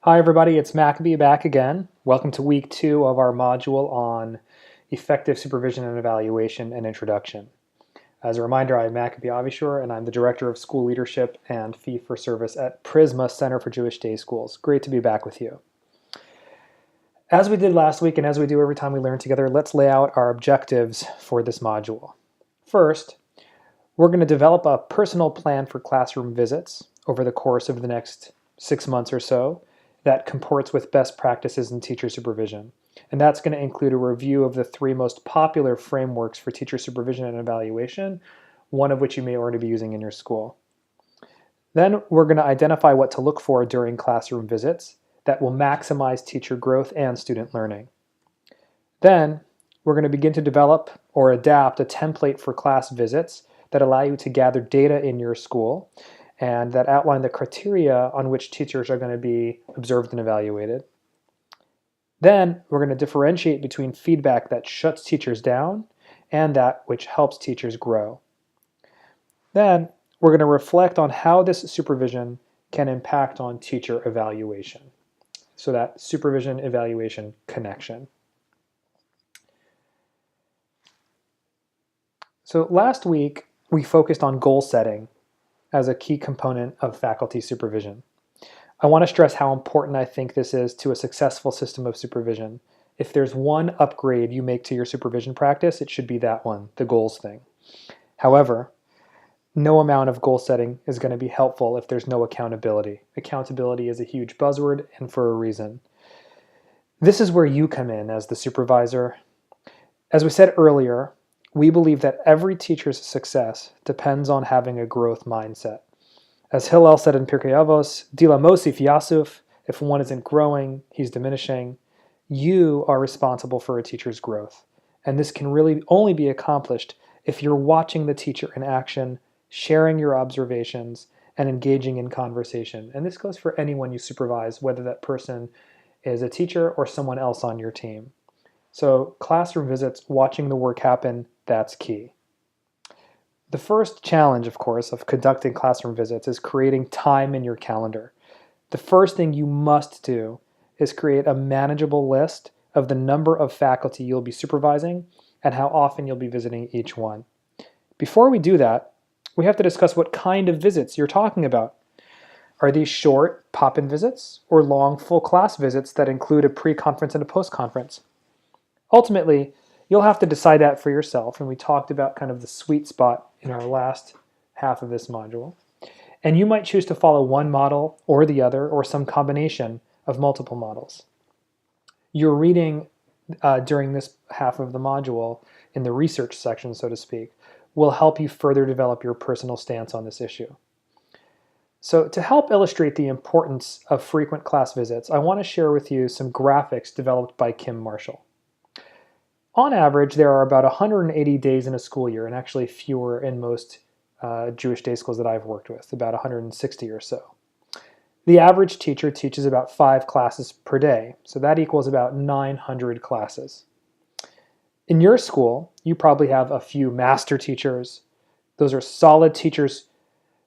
Hi everybody, it's Maccabee back again. Welcome to week 2 of our module on effective supervision and evaluation and introduction. As a reminder, I'm Maccabee Avishur and I'm the Director of School Leadership and Fee for Service at Prisma Center for Jewish Day Schools. Great to be back with you. As we did last week and as we do every time we learn together, let's lay out our objectives for this module. First, we're going to develop a personal plan for classroom visits over the course of the next 6 months or so that comports with best practices in teacher supervision. And that's going to include a review of the 3 most popular frameworks for teacher supervision and evaluation, one of which you may already be using in your school. Then we're going to identify what to look for during classroom visits that will maximize teacher growth and student learning. Then we're going to begin to develop or adapt a template for class visits that allow you to gather data in your school and that outline the criteria on which teachers are going to be observed and evaluated. Then we're going to differentiate between feedback that shuts teachers down and that which helps teachers grow. Then we're going to reflect on how this supervision can impact on teacher evaluation. So that supervision-evaluation connection. So last week we focused on goal setting as a key component of faculty supervision. I want to stress how important I think this is to a successful system of supervision. If there's one upgrade you make to your supervision practice, it should be that one, the goals thing. However, no amount of goal setting is going to be helpful if there's no accountability. Accountability is a huge buzzword, and for a reason. This is where you come in as the supervisor. As we said earlier, we believe that every teacher's success depends on having a growth mindset. As Hillel said in Pirkei Avos, Dila Mosif Yasuf, if one isn't growing, he's diminishing. You are responsible for a teacher's growth. And this can really only be accomplished if you're watching the teacher in action, sharing your observations, and engaging in conversation. And this goes for anyone you supervise, whether that person is a teacher or someone else on your team. So classroom visits, watching the work happen, that's key. The first challenge, of course, of conducting classroom visits is creating time in your calendar. The first thing you must do is create a manageable list of the number of faculty you'll be supervising and how often you'll be visiting each one. Before we do that, we have to discuss what kind of visits you're talking about. Are these short pop-in visits or long full class visits that include a pre-conference and a post-conference? Ultimately, you'll have to decide that for yourself, and we talked about kind of the sweet spot in our last half of this module. And you might choose to follow one model or the other, or some combination of multiple models. Your reading during this half of the module, in the research section, so to speak, will help you further develop your personal stance on this issue. So to help illustrate the importance of frequent class visits, I want to share with you some graphics developed by Kim Marshall. On average, there are about 180 days in a school year, and actually fewer in most Jewish day schools that I've worked with, about 160 or so. The average teacher teaches about 5 classes per day, so that equals about 900 classes. In your school, you probably have a few master teachers. Those are solid teachers,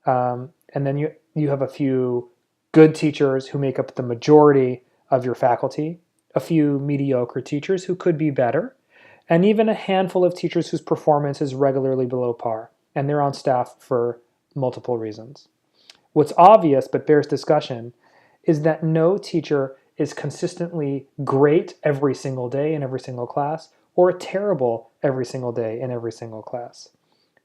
and then you have a few good teachers who make up the majority of your faculty, a few mediocre teachers who could be better, and even a handful of teachers whose performance is regularly below par, and they're on staff for multiple reasons. What's obvious but bears discussion is that no teacher is consistently great every single day in every single class, or terrible every single day in every single class.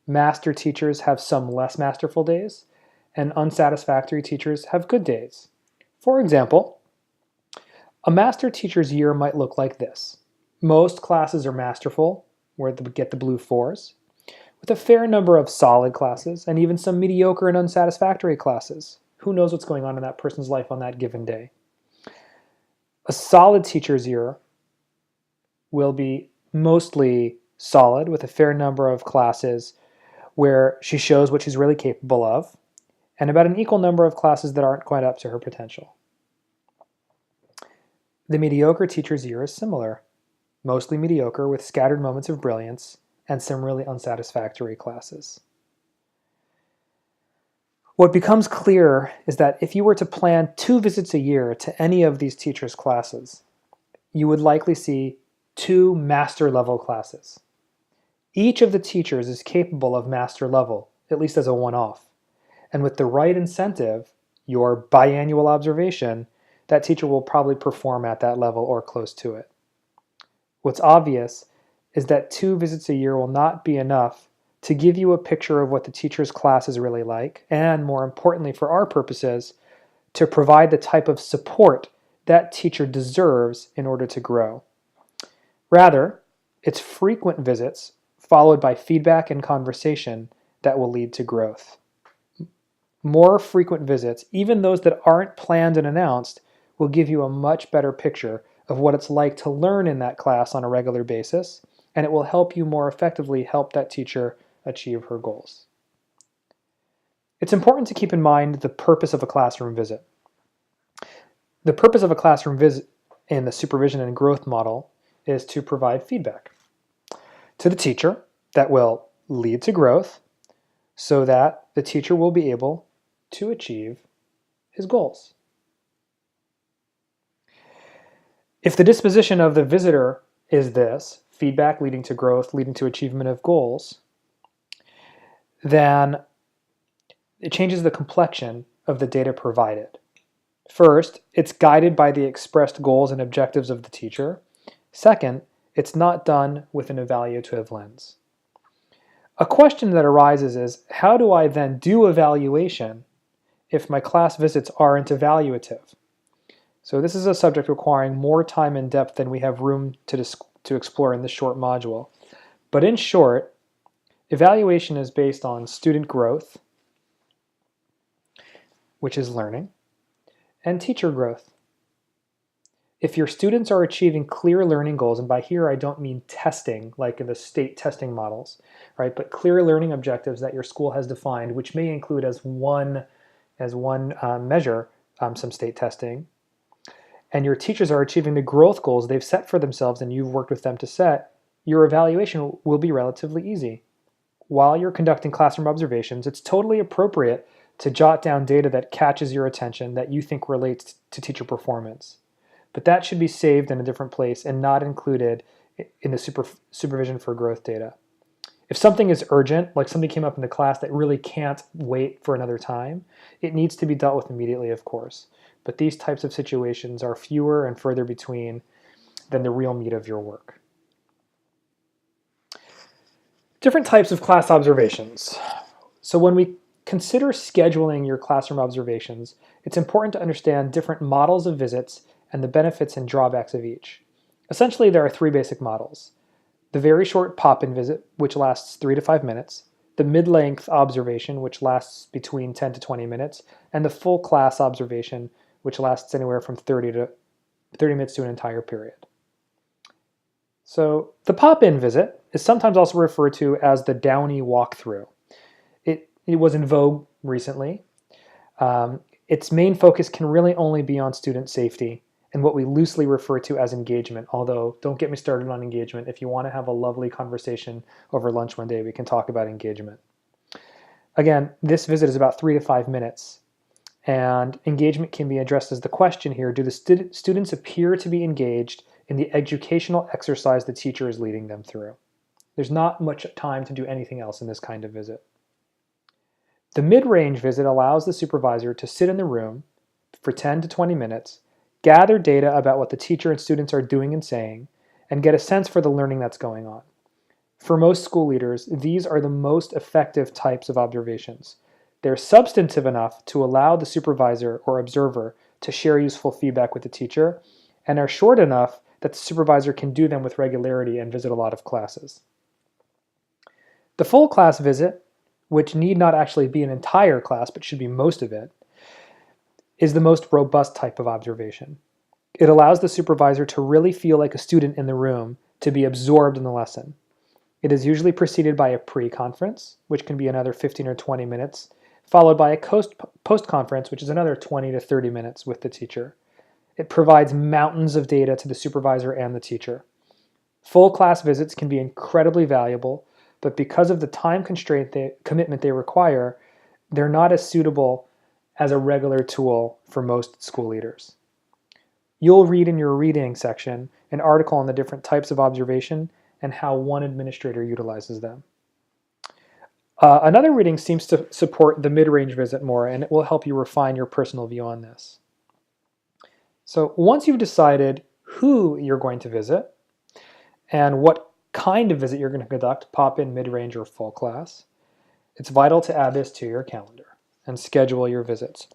Master teachers have some less masterful days, and unsatisfactory teachers have good days. For example, a master teacher's year might look like this. Most classes are masterful, where they get the blue 4s, with a fair number of solid classes and even some mediocre and unsatisfactory classes. Who knows what's going on in that person's life on that given day? A solid teacher's year will be mostly solid, with a fair number of classes where she shows what she's really capable of, and about an equal number of classes that aren't quite up to her potential. The mediocre teacher's year is similar. Mostly mediocre with scattered moments of brilliance and some really unsatisfactory classes. What becomes clear is that if you were to plan 2 visits a year to any of these teachers' classes, you would likely see 2 master level classes. Each of the teachers is capable of master level, at least as a one-off. And with the right incentive, your biannual observation, that teacher will probably perform at that level or close to it. What's obvious is that 2 visits a year will not be enough to give you a picture of what the teacher's class is really like, and more importantly for our purposes, to provide the type of support that teacher deserves in order to grow. Rather, it's frequent visits followed by feedback and conversation that will lead to growth. More frequent visits, even those that aren't planned and announced, will give you a much better picture of what it's like to learn in that class on a regular basis, and it will help you more effectively help that teacher achieve her goals. It's important to keep in mind the purpose of a classroom visit. The purpose of a classroom visit in the supervision and growth model is to provide feedback to the teacher that will lead to growth so that the teacher will be able to achieve his goals. If the disposition of the visitor is this, feedback leading to growth, leading to achievement of goals, then it changes the complexion of the data provided. First, it's guided by the expressed goals and objectives of the teacher. Second, it's not done with an evaluative lens. A question that arises is, how do I then do evaluation if my class visits aren't evaluative? So this is a subject requiring more time and depth than we have room to explore in this short module. But in short, evaluation is based on student growth, which is learning, and teacher growth. If your students are achieving clear learning goals, and by here I don't mean testing like in the state testing models, right? But clear learning objectives that your school has defined, which may include as one measure some state testing, and your teachers are achieving the growth goals they've set for themselves and you've worked with them to set, your evaluation will be relatively easy. While you're conducting classroom observations, it's totally appropriate to jot down data that catches your attention that you think relates to teacher performance. But that should be saved in a different place and not included in the supervision for growth data. If something is urgent, like something came up in the class that really can't wait for another time, it needs to be dealt with immediately, of course. But these types of situations are fewer and further between than the real meat of your work. Different types of class observations. So when we consider scheduling your classroom observations, it's important to understand different models of visits and the benefits and drawbacks of each. Essentially, there are 3 basic models. The very short pop-in visit, which lasts 3 to 5 minutes, the mid-length observation, which lasts between 10 to 20 minutes, and the full class observation, which lasts anywhere from 30 minutes to an entire period. So the pop-in visit is sometimes also referred to as the Downey walkthrough. It was in vogue recently. Its main focus can really only be on student safety and what we loosely refer to as engagement, although don't get me started on engagement. If you want to have a lovely conversation over lunch one day, we can talk about engagement. Again, this visit is about 3 to 5 minutes, and engagement can be addressed as the question here, do the students appear to be engaged in the educational exercise the teacher is leading them through? There's not much time to do anything else in this kind of visit. The mid-range visit allows the supervisor to sit in the room for 10 to 20 minutes, gather data about what the teacher and students are doing and saying, and get a sense for the learning that's going on. For most school leaders, these are the most effective types of observations. They're substantive enough to allow the supervisor or observer to share useful feedback with the teacher, and are short enough that the supervisor can do them with regularity and visit a lot of classes. The full class visit, which need not actually be an entire class, but should be most of it, is the most robust type of observation. It allows the supervisor to really feel like a student in the room, to be absorbed in the lesson. It is usually preceded by a pre-conference, which can be another 15 or 20 minutes, followed by a post-conference, which is another 20 to 30 minutes with the teacher. It provides mountains of data to the supervisor and the teacher. Full class visits can be incredibly valuable, but because of the time commitment they require, they're not as suitable as a regular tool for most school leaders. You'll read in your reading section an article on the different types of observation and how one administrator utilizes them. Another reading seems to support the mid-range visit more, and it will help you refine your personal view on this. So once you've decided who you're going to visit and what kind of visit you're going to conduct, pop-in, mid-range, or full class, it's vital to add this to your calendar and schedule your visits.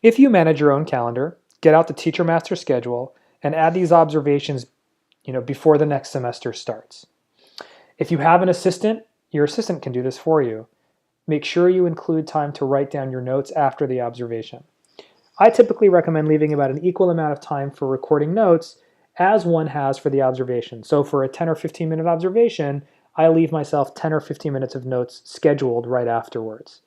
If you manage your own calendar, get out the teacher master schedule and add these observations before the next semester starts. If you have an assistant, your assistant can do this for you. Make sure you include time to write down your notes after the observation. I typically recommend leaving about an equal amount of time for recording notes as one has for the observation. So for a 10 or 15 minute observation, I leave myself 10 or 15 minutes of notes scheduled right afterwards.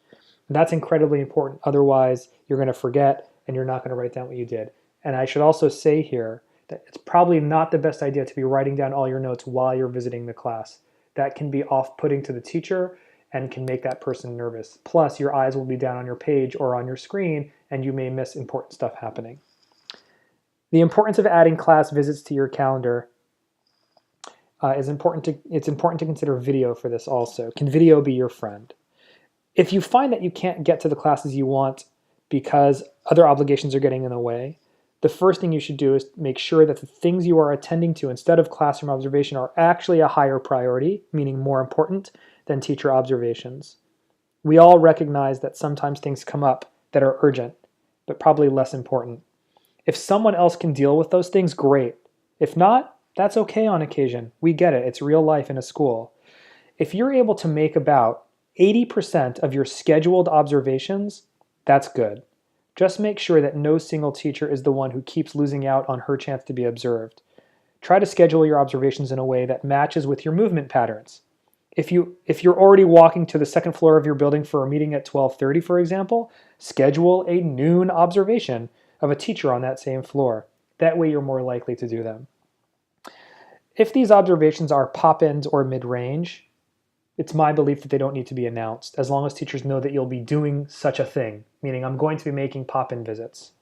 And that's incredibly important. Otherwise, you're going to forget and you're not going to write down what you did. And I should also say here that it's probably not the best idea to be writing down all your notes while you're visiting the class. That can be off-putting to the teacher and can make that person nervous. Plus, your eyes will be down on your page or on your screen, and you may miss important stuff happening. The importance of adding class visits to your calendar is important. It's important to consider video for this also. Can video be your friend? If you find that you can't get to the classes you want because other obligations are getting in the way, the first thing you should do is make sure that the things you are attending to instead of classroom observation are actually a higher priority, meaning more important than teacher observations. We all recognize that sometimes things come up that are urgent, but probably less important. If someone else can deal with those things, great. If not, that's okay on occasion. We get it. It's real life in a school. If you're able to make about 80% of your scheduled observations, that's good. Just make sure that no single teacher is the one who keeps losing out on her chance to be observed. Try to schedule your observations in a way that matches with your movement patterns. If you're already walking to the second floor of your building for a meeting at 12:30, for example, schedule a noon observation of a teacher on that same floor. That way you're more likely to do them. If these observations are pop-ins or mid-range, it's my belief that they don't need to be announced, as long as teachers know that you'll be doing such a thing, meaning I'm going to be making pop-in visits.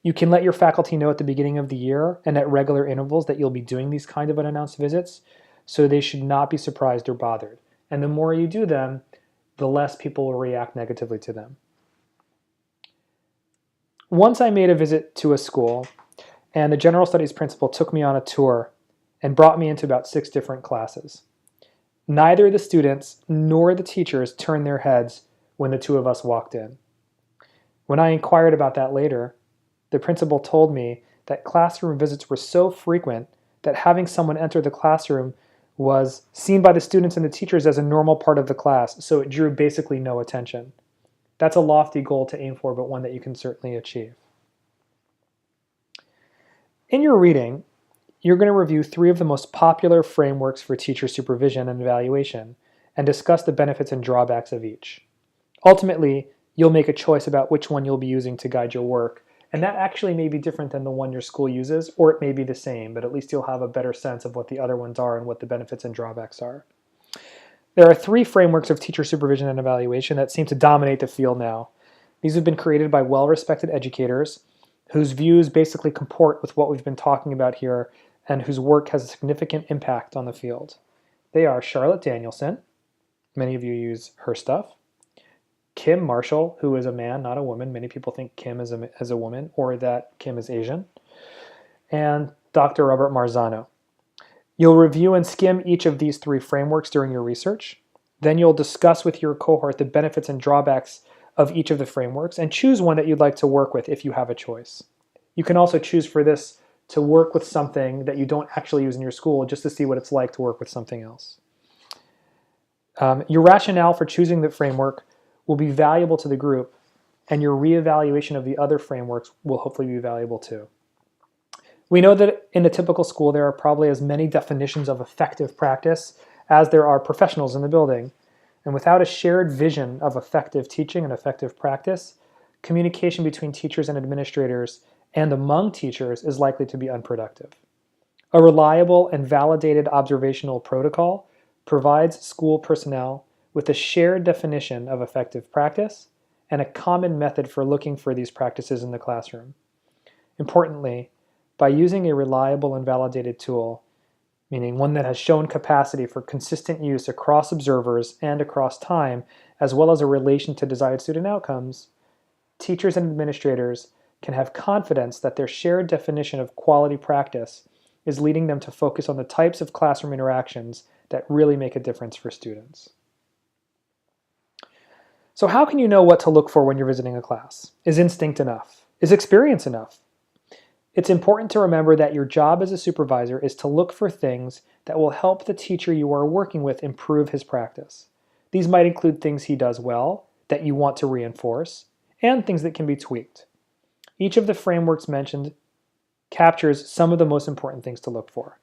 You can let your faculty know at the beginning of the year and at regular intervals that you'll be doing these kind of unannounced visits, so they should not be surprised or bothered. And the more you do them, the less people will react negatively to them. Once I made a visit to a school, and the general studies principal took me on a tour and brought me into about 6 different classes. Neither the students nor the teachers turned their heads when the two of us walked in. When I inquired about that later, the principal told me that classroom visits were so frequent that having someone enter the classroom was seen by the students and the teachers as a normal part of the class, so it drew basically no attention. That's a lofty goal to aim for, but one that you can certainly achieve. In your reading, you're going to review 3 of the most popular frameworks for teacher supervision and evaluation and discuss the benefits and drawbacks of each. Ultimately, you'll make a choice about which one you'll be using to guide your work, and that actually may be different than the one your school uses, or it may be the same, but at least you'll have a better sense of what the other ones are and what the benefits and drawbacks are. There are 3 frameworks of teacher supervision and evaluation that seem to dominate the field now. These have been created by well-respected educators whose views basically comport with what we've been talking about here and whose work has a significant impact on the field. They are Charlotte Danielson, many of you use her stuff, Kim Marshall, who is a man, not a woman. Many people think Kim is a woman or that Kim is Asian, and Dr. Robert Marzano. You'll review and skim each of these 3 frameworks during your research. Then you'll discuss with your cohort the benefits and drawbacks of each of the frameworks and choose one that you'd like to work with if you have a choice. You can also choose for this to work with something that you don't actually use in your school just to see what it's like to work with something else. Your rationale for choosing the framework will be valuable to the group, and your reevaluation of the other frameworks will hopefully be valuable too. We know that in a typical school there are probably as many definitions of effective practice as there are professionals in the building, and without a shared vision of effective teaching and effective practice, communication between teachers and administrators and among teachers is likely to be unproductive. A reliable and validated observational protocol provides school personnel with a shared definition of effective practice and a common method for looking for these practices in the classroom. Importantly, by using a reliable and validated tool, meaning one that has shown capacity for consistent use across observers and across time, as well as a relation to desired student outcomes, teachers and administrators can have confidence that their shared definition of quality practice is leading them to focus on the types of classroom interactions that really make a difference for students. So how can you know what to look for when you're visiting a class? Is instinct enough? Is experience enough? It's important to remember that your job as a supervisor is to look for things that will help the teacher you are working with improve his practice. These might include things he does well that you want to reinforce, and things that can be tweaked. Each of the frameworks mentioned captures some of the most important things to look for.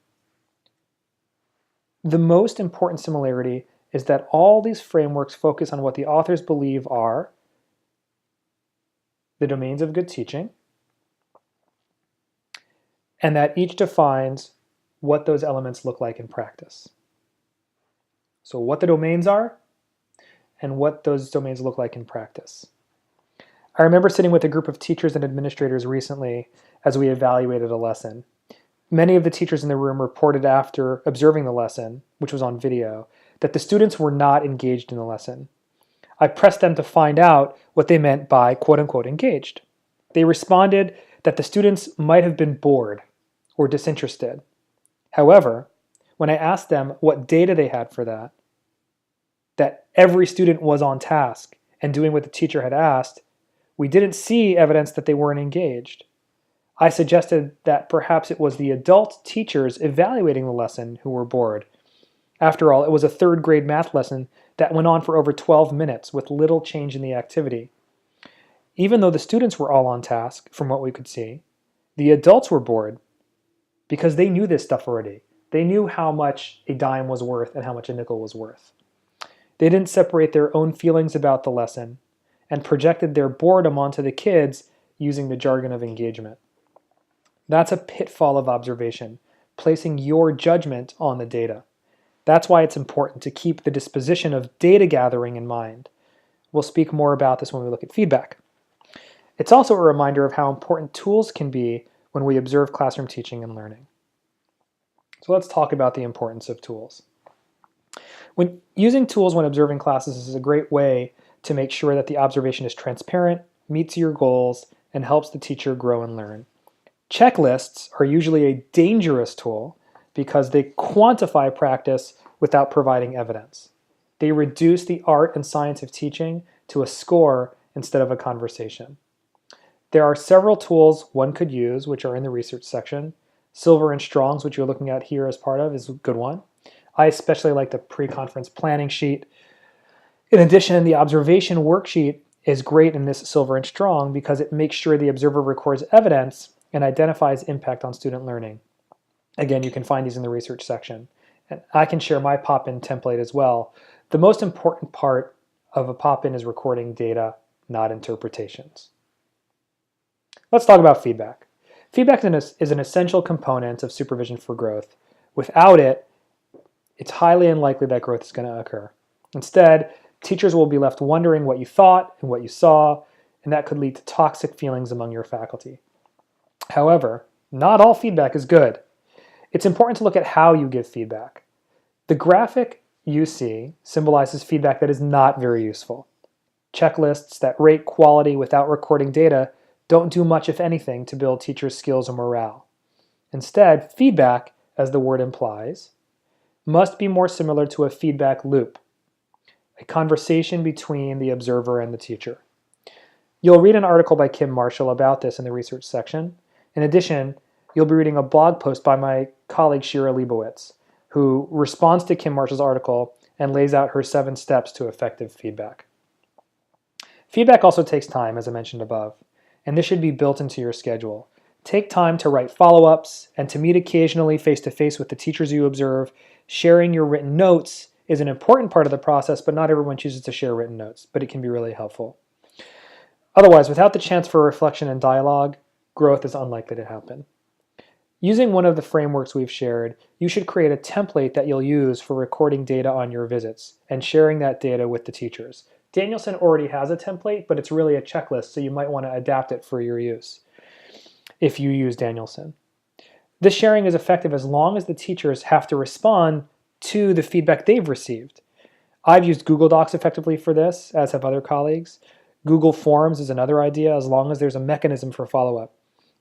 The most important similarity is that all these frameworks focus on what the authors believe are the domains of good teaching, and that each defines what those elements look like in practice. So what the domains are and what those domains look like in practice. I remember sitting with a group of teachers and administrators recently as we evaluated a lesson. Many of the teachers in the room reported after observing the lesson, which was on video, that the students were not engaged in the lesson. I pressed them to find out what they meant by quote-unquote engaged. They responded that the students might have been bored or disinterested. However, when I asked them what data they had for that every student was on task and doing what the teacher had asked, we didn't see evidence that they weren't engaged. I suggested that perhaps it was the adult teachers evaluating the lesson who were bored. After all, it was a third grade math lesson that went on for over 12 minutes with little change in the activity. Even though the students were all on task, from what we could see, the adults were bored because they knew this stuff already. They knew how much a dime was worth and how much a nickel was worth. They didn't separate their own feelings about the lesson and projected their boredom onto the kids using the jargon of engagement. That's a pitfall of observation, placing your judgment on the data. That's why it's important to keep the disposition of data gathering in mind. We'll speak more about this when we look at feedback. It's also a reminder of how important tools can be when we observe classroom teaching and learning. So let's talk about the importance of tools. When using tools when observing classes is a great way to make sure that the observation is transparent, meets your goals, and helps the teacher grow and learn. Checklists are usually a dangerous tool because they quantify practice without providing evidence. They reduce the art and science of teaching to a score instead of a conversation. There are several tools one could use, which are in the research section. Silver and Strong's, which you're looking at here as part of, is a good one. I especially like the pre-conference planning sheet. In addition, the observation worksheet is great in this Silver and Strong because it makes sure the observer records evidence and identifies impact on student learning. Again, you can find these in the research section. And I can share my pop-in template as well. The most important part of a pop-in is recording data, not interpretations. Let's talk about feedback. Feedback is an essential component of supervision for growth. Without it, it's highly unlikely that growth is going to occur. Instead, teachers will be left wondering what you thought and what you saw, and that could lead to toxic feelings among your faculty. However, not all feedback is good. It's important to look at how you give feedback. The graphic you see symbolizes feedback that is not very useful. Checklists that rate quality without recording data don't do much, if anything, to build teachers' skills or morale. Instead, feedback, as the word implies, must be more similar to a feedback loop, a conversation between the observer and the teacher. You'll read an article by Kim Marshall about this in the research section. In addition, you'll be reading a blog post by my colleague Shira Leibowitz, who responds to Kim Marshall's article and lays out her 7 steps to effective feedback. Feedback also takes time, as I mentioned above, and this should be built into your schedule. Take time to write follow-ups and to meet occasionally face-to-face with the teachers you observe. Sharing your written notes is an important part of the process, but not everyone chooses to share written notes, but it can be really helpful. Otherwise, without the chance for reflection and dialogue, growth is unlikely to happen. Using one of the frameworks we've shared, you should create a template that you'll use for recording data on your visits and sharing that data with the teachers. Danielson already has a template, but it's really a checklist, so you might want to adapt it for your use if you use Danielson. This sharing is effective as long as the teachers have to respond to the feedback they've received. I've used Google Docs effectively for this, as have other colleagues. Google Forms is another idea, as long as there's a mechanism for follow-up.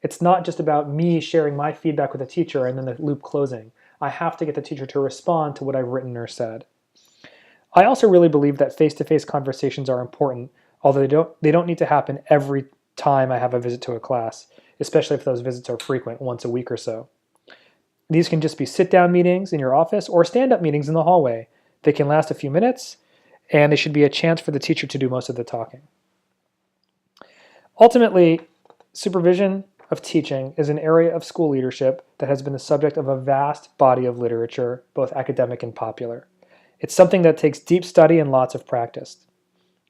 It's not just about me sharing my feedback with the teacher and then the loop closing. I have to get the teacher to respond to what I've written or said. I also really believe that face-to-face conversations are important, although they don't need to happen every time I have a visit to a class, especially if those visits are frequent, once a week or so. These can just be sit-down meetings in your office or stand-up meetings in the hallway. They can last a few minutes, and they should be a chance for the teacher to do most of the talking. Ultimately, supervision of teaching is an area of school leadership that has been the subject of a vast body of literature, both academic and popular. It's something that takes deep study and lots of practice.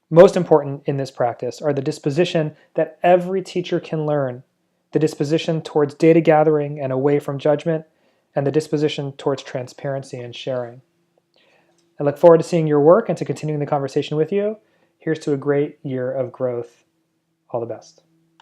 Most important in this practice are the disposition that every teacher can learn, the disposition towards data gathering and away from judgment, and the disposition towards transparency and sharing. I look forward to seeing your work and to continuing the conversation with you. Here's to a great year of growth. All the best.